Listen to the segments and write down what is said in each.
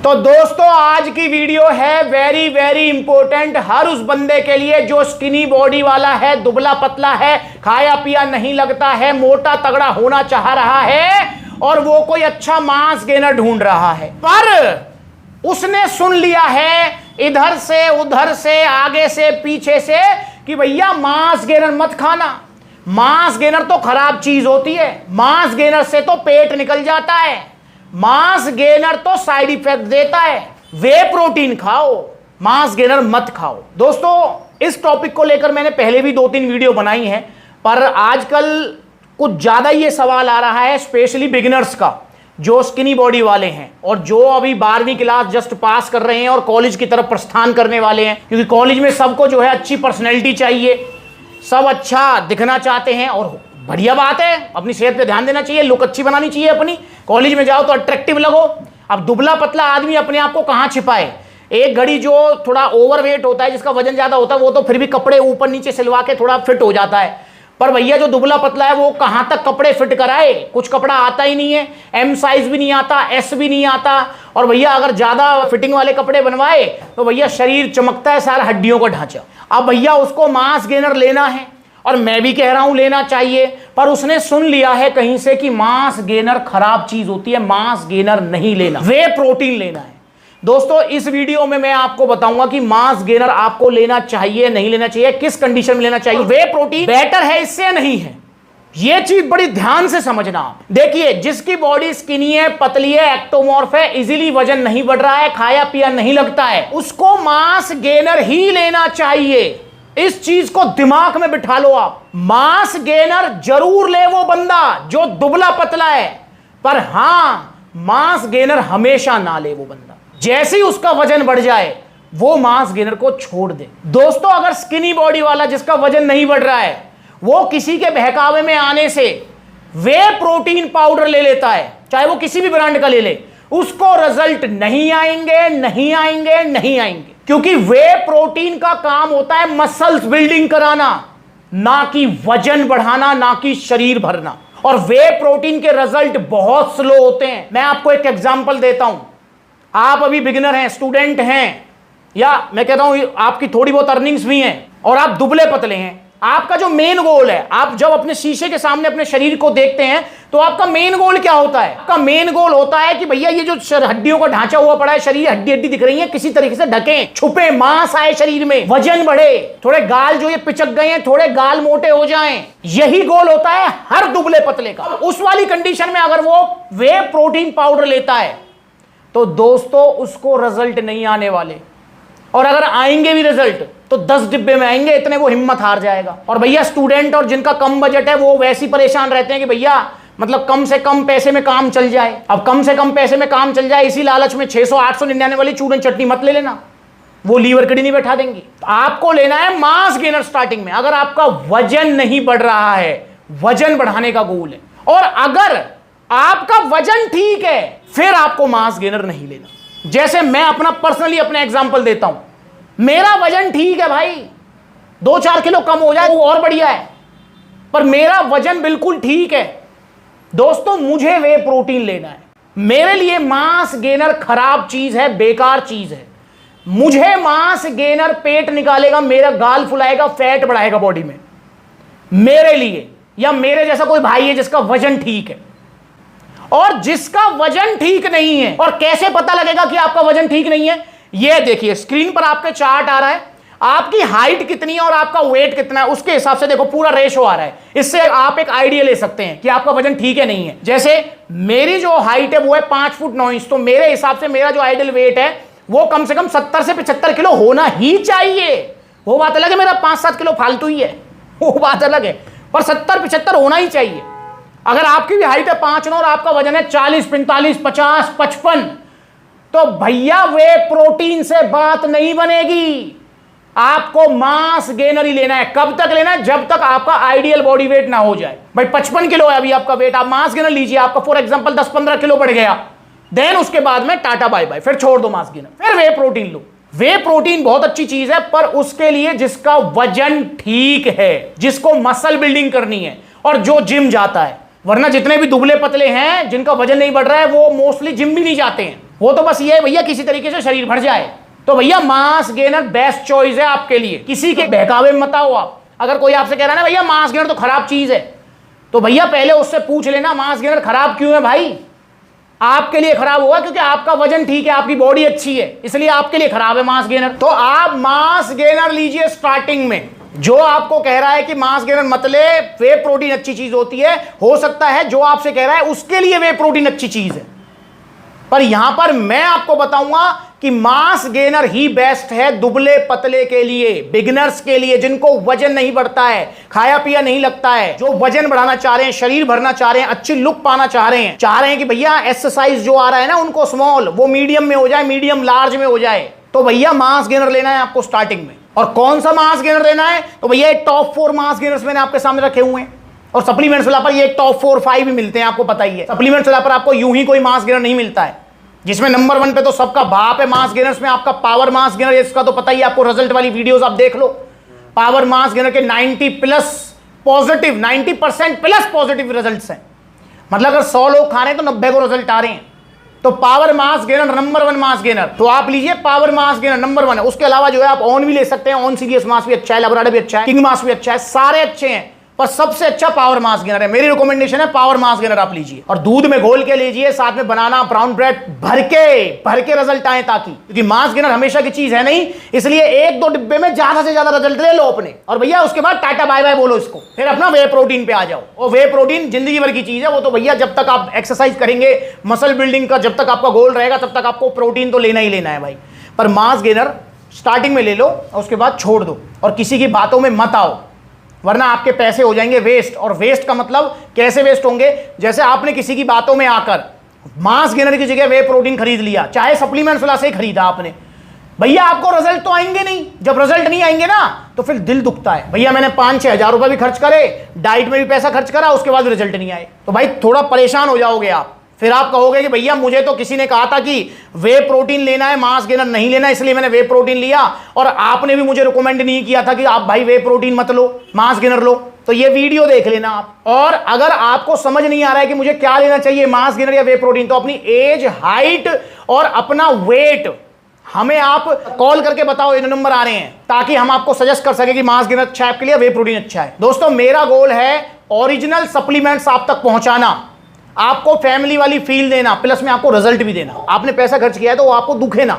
तो दोस्तों आज की वीडियो है वेरी वेरी इंपॉर्टेंट हर उस बंदे के लिए जो स्किनी बॉडी वाला है, दुबला पतला है, खाया पिया नहीं लगता है, मोटा तगड़ा होना चाह रहा है और वो कोई अच्छा मांस गेनर ढूंढ रहा है, पर उसने सुन लिया है इधर से उधर से आगे से पीछे से कि भैया मांस गेनर मत खाना, मांस गेनर तो खराब चीज होती है, मांस गेनर से तो पेट निकल जाता है, मांस गेनर तो साइड इफेक्ट देता है, वे प्रोटीन खाओ, मांस गेनर मत खाओ। दोस्तों इस टॉपिक को लेकर मैंने पहले भी 2-3 वीडियो बनाई हैं, पर आजकल कुछ ज्यादा ये सवाल आ रहा है स्पेशली बिगिनर्स का, जो स्किनी बॉडी वाले हैं और जो अभी 12वीं क्लास जस्ट पास कर रहे हैं और कॉलेज की तरफ प्रस्थान करने वाले हैं, क्योंकि कॉलेज में सबको जो है अच्छी पर्सनैलिटी चाहिए, सब अच्छा दिखना चाहते हैं और बढ़िया बात है, अपनी सेहत पे ध्यान देना चाहिए, लुक अच्छी बनानी चाहिए अपनी, कॉलेज में जाओ तो अट्रैक्टिव लगो। अब दुबला पतला आदमी अपने आप को कहाँ छिपाए, एक घड़ी जो थोड़ा ओवरवेट होता है, जिसका वजन ज्यादा होता है, वो तो फिर भी कपड़े ऊपर नीचे सिलवा के थोड़ा फिट हो जाता है, पर भैया जो दुबला पतला है वो कहाँ तक कपड़े फिट कराए, कुछ कपड़ा आता ही नहीं है, एम साइज भी नहीं आता, एस भी नहीं आता, और भैया अगर ज्यादा फिटिंग वाले कपड़े बनवाए तो भैया शरीर चमकता है सारा हड्डियों का ढांचा। अब भैया उसको मांस गेनर लेना है और मैं भी कह रहा हूं लेना चाहिए, पर उसने सुन लिया है कहीं से कि मांस गेनर खराब चीज होती है, मांस गेनर नहीं लेना, वे प्रोटीन लेना है। दोस्तों इस वीडियो में मैं आपको बताऊंगा कि मांस गेनर आपको लेना चाहिए नहीं लेना चाहिए, किस कंडीशन में लेना चाहिए, वे प्रोटीन बेटर है इससे या नहीं है, यह चीज बड़ी ध्यान से समझना। देखिए जिसकी बॉडी स्किनी है, पतली है, एक्टोमॉर्फ है, इजीली वजन नहीं बढ़ रहा है, खाया पिया नहीं लगता है, उसको मांस गेनर ही लेना चाहिए। इस चीज को दिमाग में बिठा लो आप, मांस गेनर जरूर ले वो बंदा जो दुबला पतला है, पर हां मांस गेनर हमेशा ना ले वो बंदा, जैसे ही उसका वजन बढ़ जाए वो मांस गेनर को छोड़ दे। दोस्तों अगर स्किनी बॉडी वाला जिसका वजन नहीं बढ़ रहा है वो किसी के बहकावे में आने से वे प्रोटीन पाउडर ले लेता है, चाहे वो किसी भी ब्रांड का ले ले, उसको रिजल्ट नहीं आएंगे नहीं आएंगे नहीं आएंगे, क्योंकि वे प्रोटीन का काम होता है मसल्स बिल्डिंग कराना, ना कि वजन बढ़ाना, ना कि शरीर भरना, और वे प्रोटीन के रिजल्ट बहुत स्लो होते हैं। मैं आपको एक एग्जांपल देता हूं, आप अभी बिगिनर हैं, स्टूडेंट हैं, या मैं कहता हूं आपकी थोड़ी बहुत अर्निंग्स भी हैं और आप दुबले पतले हैं, आपका जो मेन गोल है, आप जब अपने शीशे के सामने अपने शरीर को देखते हैं तो आपका मेन गोल क्या होता है? आपका मेन गोल होता है कि भैया ये जो हड्डियों का ढांचा हुआ पड़ा है, शरीर हड्डी हड्डी दिख रही है, किसी तरीके से ढकें, छुपे, मांस आए शरीर में, वजन बढ़े, थोड़े गाल जो ये पिचक गए हैं थोड़े गाल मोटे हो जाएं, यही गोल होता है हर दुबले पतले का। उस वाली कंडीशन में अगर वो वे प्रोटीन पाउडर लेता है तो दोस्तों उसको रिजल्ट नहीं आने वाले, और अगर आएंगे भी रिजल्ट तो 10 डिब्बे में आएंगे, इतने वो हिम्मत हार जाएगा। और भैया स्टूडेंट और जिनका कम बजट है वो वैसे ही परेशान रहते हैं कि भैया मतलब कम से कम पैसे में काम चल जाए। अब कम से कम पैसे में काम चल जाए इसी लालच में 600-899 वाली चूरन चटनी मत ले लेना, वो लीवर कड़ी नहीं बैठा देंगी। आपको लेना है मांस गेनर स्टार्टिंग में, अगर आपका वजन नहीं बढ़ रहा है, वजन बढ़ाने का गोल है, और अगर आपका वजन ठीक है फिर आपको मांस गेनर नहीं लेना। जैसे मैं अपना पर्सनली अपना एग्जांपल देता हूं, मेरा वजन ठीक है भाई, 2-4 किलो कम हो जाए वो और बढ़िया है, पर मेरा वजन बिल्कुल ठीक है। दोस्तों मुझे वे प्रोटीन लेना है, मेरे लिए मांस गेनर खराब चीज है, बेकार चीज है। मुझे मांस गेनर पेट निकालेगा, मेरा गाल फुलाएगा, फैट बढ़ाएगा बॉडी में, मेरे लिए, या मेरे जैसा कोई भाई है जिसका वजन ठीक है। और जिसका वजन ठीक नहीं है, और कैसे पता लगेगा कि आपका वजन ठीक नहीं है? ये देखिए स्क्रीन पर आपके चार्ट आ रहा है, आपकी हाइट कितनी है और आपका वेट कितना है, उसके हिसाब से देखो पूरा रेशो आ रहा है, इससे आप एक आइडिया ले सकते हैं कि आपका वजन ठीक है नहीं है। जैसे मेरी जो हाइट है वो है 5 फुट 9 इंच, तो मेरे हिसाब से मेरा जो आइडियल वेट है वो कम से कम 70 से 75 किलो होना ही चाहिए। वो बात अलग है मेरा 5-7 किलो फालतू ही है, वो बात अलग है, पर 70-75 होना ही चाहिए। अगर आपकी भी हाइट है 5-9 और आपका वजन है 40, 45, 50, 55, तो भैया वे प्रोटीन से बात नहीं बनेगी, आपको मांस गेनर ही लेना है। कब तक लेना है? जब तक आपका आइडियल बॉडी वेट ना हो जाए। भाई 55 किलो है अभी आपका वेट, आप मांस गेनर लीजिए, आपका फॉर एग्जांपल 10-15 किलो बढ़ गया, देन उसके बाद में टाटा बाय बाय, फिर छोड़ दो मांस गेनर, फिर वे प्रोटीन लो। वे प्रोटीन बहुत अच्छी चीज है, पर उसके लिए जिसका वजन ठीक है, जिसको मसल बिल्डिंग करनी है और जो जिम जाता है, वरना जितने भी दुबले पतले हैं जिनका वजन नहीं बढ़ रहा है वो मोस्टली जिम भी नहीं जाते हैं। वो तो बस ये है भैया किसी तरीके से शरीर भर जाए। तो भैया मास गेनर बेस्ट चॉइस है आपके लिए, किसी के बहकावे में मत आओ आप। अगर कोई आपसे कह रहा है ना भैया मास गेनर तो खराब चीज है, तो भैया पहले उससे पूछ लेना मास गेनर खराब क्यों है भाई। आपके लिए खराब हुआ क्योंकि आपका वजन ठीक है, आपकी बॉडी अच्छी है, इसलिए आपके लिए खराब है मास गेनर। तो आप मास गेनर लीजिए स्टार्टिंग में। जो आपको कह रहा है कि मास गेनर मत ले, वे प्रोटीन अच्छी चीज होती है, हो सकता है जो आपसे कह रहा है उसके लिए वे प्रोटीन अच्छी चीज है, पर यहां पर मैं आपको बताऊंगा कि मास गेनर ही बेस्ट है दुबले पतले के लिए, बिगिनर्स के लिए, जिनको वजन नहीं बढ़ता है, खाया पिया नहीं लगता है, जो वजन बढ़ाना चाह रहे हैं, शरीर भरना चाह रहे हैं, अच्छी लुक पाना चाह रहे हैं कि भैया एक्सरसाइज जो आ रहा है ना उनको स्मॉल, वो मीडियम में हो जाए, मीडियम लार्ज में हो जाए। तो भैया मास गेनर लेना है आपको स्टार्टिंग में। और कौन सा मास गेनर लेना है, तो भैया टॉप 4 मास गेनर्स मैंने आपके सामने रखे हुए हैं, और सप्लीमेंट्स वाला पर ये टॉप 4 5 भी मिलते हैं, आपको पता ही है। सप्लीमेंट्स वाला पर आपको यूं ही कोई मास गेनर नहीं मिलता है, जिसमें नंबर 1 पे तो सबका बाप है मास गेनर्स में, आपका पावर मास गेनर। इसका तो पता ही है आपको, रिजल्ट वाली वीडियोस आप देख लो। पावर मास गेनर के 90% प्लस पॉजिटिव रिजल्ट्स हैं। मतलब अगर 100 लोग खा रहे हैं तो 90 को रिजल्ट आ रहे हैं। तो power mass gainer number 1 mass gainer, तो आप लीजिए पावर मास गेनर नंबर 1 है। उसके अलावा जो है आप ऑन भी ले सकते हैं, ऑन सीरियस मास भी अच्छा है, लबराडा भी अच्छा है, किंग मास भी अच्छा है, सारे अच्छे हैं, पर सबसे अच्छा पावर मास गेनर है। मेरी रिकमेंडेशन है पावर मास गेनर आप लीजिए, और दूध में घोल के लीजिए, साथ में बनाना ब्राउन ब्रेड भर के रिजल्ट आए, ताकि क्योंकि मास गेनर हमेशा की चीज है नहीं, इसलिए 1-2 डिब्बे में ज्यादा से ज्यादा रिजल्ट ले लो अपने, और भैया उसके बाद टाटा बाय बाय बोलो इसको, फिर अपना वे प्रोटीन पे आ जाओ। और वे प्रोटीन जिंदगी भर की चीज है, वो तो भैया जब तक आप एक्सरसाइज करेंगे, मसल बिल्डिंग का जब तक आपका गोल रहेगा, तब तक आपको प्रोटीन तो लेना ही लेना है भाई। पर मास गेनर स्टार्टिंग में ले लो और उसके बाद छोड़ दो, और किसी की बातों में मत आओ, वरना आपके पैसे हो जाएंगे वेस्ट। और वेस्ट का मतलब कैसे वेस्ट होंगे, जैसे आपने किसी की बातों में आकर मास गेनर की जगह वे प्रोटीन खरीद लिया, चाहे सप्लीमेंट्स वाला से खरीदा आपने, भैया आपको रिजल्ट तो आएंगे नहीं। जब रिजल्ट नहीं आएंगे ना तो फिर दिल दुखता है, भैया मैंने 5-6 हज़ार रुपए भी खर्च करे, डाइट में भी पैसा खर्च करा, उसके बाद रिजल्ट नहीं आए, तो भाई थोड़ा परेशान हो जाओगे आप। फिर आप कहोगे कि भैया मुझे तो किसी ने कहा था कि वे प्रोटीन लेना है, मास गेनर नहीं लेना, इसलिए मैंने वे प्रोटीन लिया, और आपने भी मुझे रिकमेंड नहीं किया था कि आप भाई वे प्रोटीन मत लो, मास गेनर लो। तो ये वीडियो देख लेना आप। और अगर आपको समझ नहीं आ रहा है कि मुझे क्या लेना चाहिए, मास गेनर या वे प्रोटीन, तो अपनी एज, हाइट और अपना वेट हमें आप कॉल करके बताओ, ये नंबर आ रहे हैं, ताकि हम आपको सजेस्ट कर सके कि मास गेनर अच्छा है आपके लिए, वे प्रोटीन अच्छा है। दोस्तों मेरा गोल है ओरिजिनल सप्लीमेंट्स आप तक पहुंचाना, आपको फैमिली वाली फील देना, प्लस में आपको रिजल्ट भी देना। आपने पैसा खर्च किया है तो वो आपको दुखे ना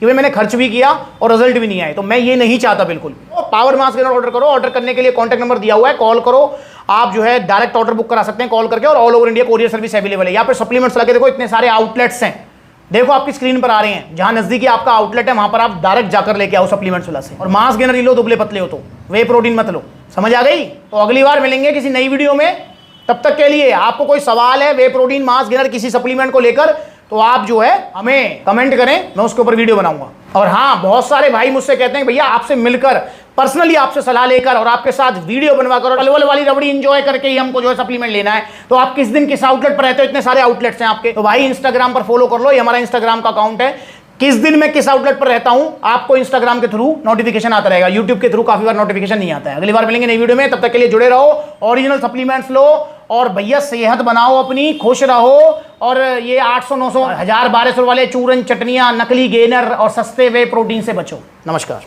कि भाई मैंने खर्च भी किया और रिजल्ट भी नहीं आए, तो मैं ये नहीं चाहता बिल्कुल। तो पावर मास गेनर ऑर्डर करो, ऑर्डर करने के लिए कॉन्टैक्ट नंबर दिया हुआ है, कॉल करो। आप जो है डायरेक्ट ऑर्डर बुक करा सकते हैं कॉल करके, और all over India courier service available है। यहाँ पे सप्लीमेंट्स लगे देखो, इतने सारे आउटलेट्स हैं, देखो आपकी स्क्रीन पर आ रहे हैं, जहां नजदीकी आपका आउटलेट है वहां पर आप डायरेक्ट जाकर लेके आओ सप्लीमेंट्स वाला से। और मास गेनर लो, दुबले पतले हो तो, वे प्रोटीन मत लो। समझ आ गई? तो अगली बार मिलेंगे किसी नई वीडियो में, तब तक के लिए आपको कोई सवाल है वे प्रोटीन, मास गेनर, किसी सप्लीमेंट को लेकर, तो आप जो है हमें कमेंट करें, मैं उसके ऊपर वीडियो बनाऊंगा। और हाँ, बहुत सारे भाई मुझसे कहते हैं भैया आपसे मिलकर, पर्सनली आपसे सलाह लेकर और आपके साथ वीडियो बनवाकर और अलवल वाली रबड़ी एंजॉय करके ही हमको जो है सप्लीमेंट लेना है। तो आप किस दिन किस आउटलेट पर रहते हो, इतने सारे आउटलेट्स हैं आपके, तो भाई इंस्टाग्राम पर फॉलो कर लो, ये हमारा इंस्टाग्राम का अकाउंट है। किस दिन मैं किस आउटलेट पर रहता हूं आपको इंस्टाग्राम के थ्रू नोटिफिकेशन आता रहेगा, यूट्यूब के थ्रू काफी बार नोटिफिकेशन नहीं आता है। अगली बार मिलेंगे नई वीडियो में, तब तक के लिए जुड़े रहो, ओरिजिनल सप्लीमेंट्स लो, और भैया सेहत बनाओ अपनी, खुश रहो। और ये 800, 900, 1000, 1200 वाले चूरन चटनियां, नकली गेनर और सस्ते वे प्रोटीन से बचो। नमस्कार।